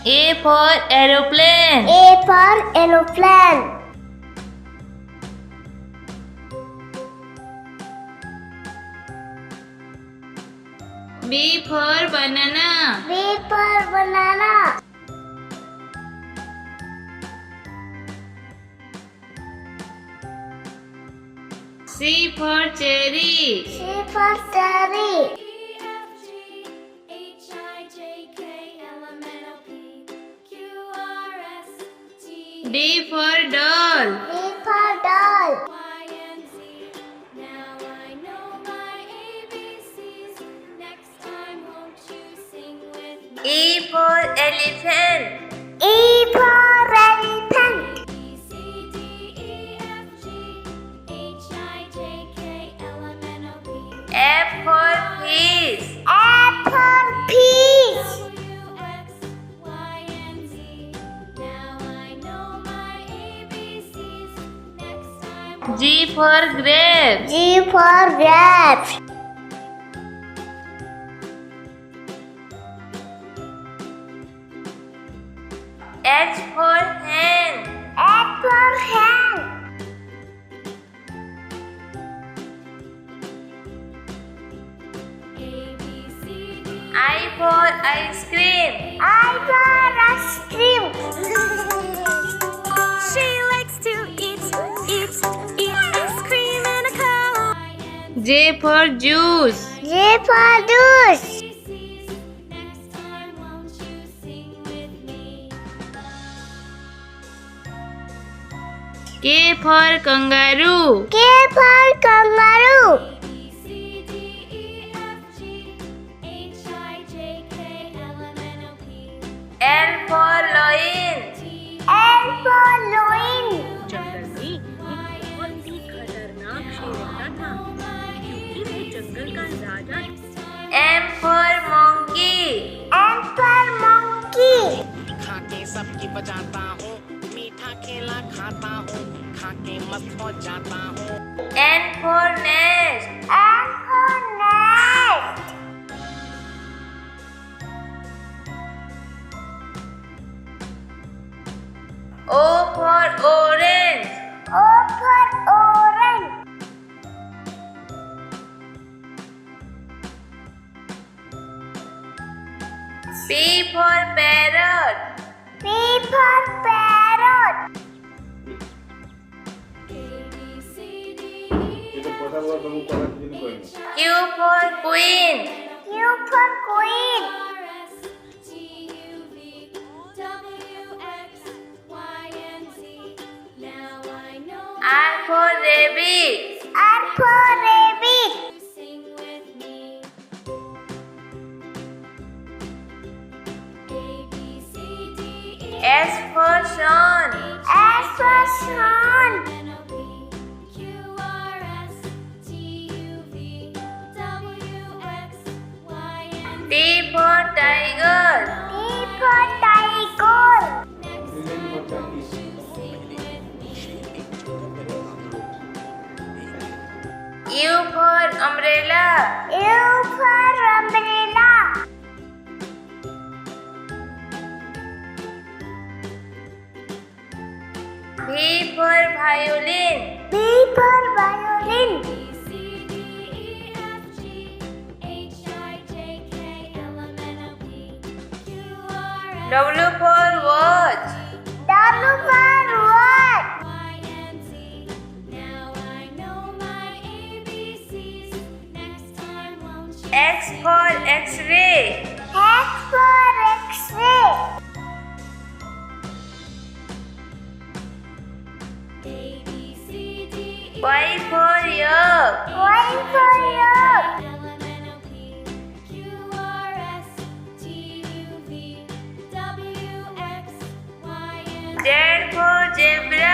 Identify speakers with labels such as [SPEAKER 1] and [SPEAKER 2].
[SPEAKER 1] A for aeroplane.
[SPEAKER 2] A for aeroplane.
[SPEAKER 1] B for banana.
[SPEAKER 2] B for banana.
[SPEAKER 1] C for cherry.
[SPEAKER 2] C for cherry.
[SPEAKER 1] D for doll.
[SPEAKER 2] D for doll.
[SPEAKER 1] E for elephant.
[SPEAKER 2] E for elephant.
[SPEAKER 1] F for fish.
[SPEAKER 2] F for fish.
[SPEAKER 1] G for grapes.
[SPEAKER 2] G for grapes.
[SPEAKER 1] H for hen.
[SPEAKER 2] H for hen.
[SPEAKER 1] I for ice cream.
[SPEAKER 2] I for ice cream.
[SPEAKER 3] She likes to eat ice cream in a cone.
[SPEAKER 1] J for juice.
[SPEAKER 2] J for juice.
[SPEAKER 1] K for kangaroo.
[SPEAKER 2] K for kangaroo.
[SPEAKER 1] L for lion.
[SPEAKER 2] L for loin.
[SPEAKER 3] जंगल में एक बहुत ही खतरनाक शेर रहता था क्योंकि वो जंगल का राजा था।
[SPEAKER 1] M for monkey.
[SPEAKER 2] M for monkey.
[SPEAKER 4] खाके सबकी बजाता हूँ, मीठा खेला खाता हूँ, खाके मस्त हो जाता हूँ।
[SPEAKER 1] N for nest.
[SPEAKER 2] N for nest.
[SPEAKER 1] O for orange.
[SPEAKER 2] O for orange.
[SPEAKER 1] P for parrot.
[SPEAKER 2] P for parrot.
[SPEAKER 1] Q for queen.
[SPEAKER 2] Q for queen.
[SPEAKER 1] R for rabbit.
[SPEAKER 2] R for rabbit.
[SPEAKER 1] S for sun.
[SPEAKER 2] S for sun.
[SPEAKER 1] T for tiger.
[SPEAKER 2] T for tiger.
[SPEAKER 1] U for umbrella.
[SPEAKER 2] U for umbrella.
[SPEAKER 1] V for violin.
[SPEAKER 2] V for violin.
[SPEAKER 1] W for watch.
[SPEAKER 2] W for watch.
[SPEAKER 1] X for x-ray.
[SPEAKER 2] X for X-ray.
[SPEAKER 1] Y for yak.
[SPEAKER 2] Y for yak.
[SPEAKER 1] Z for zebra.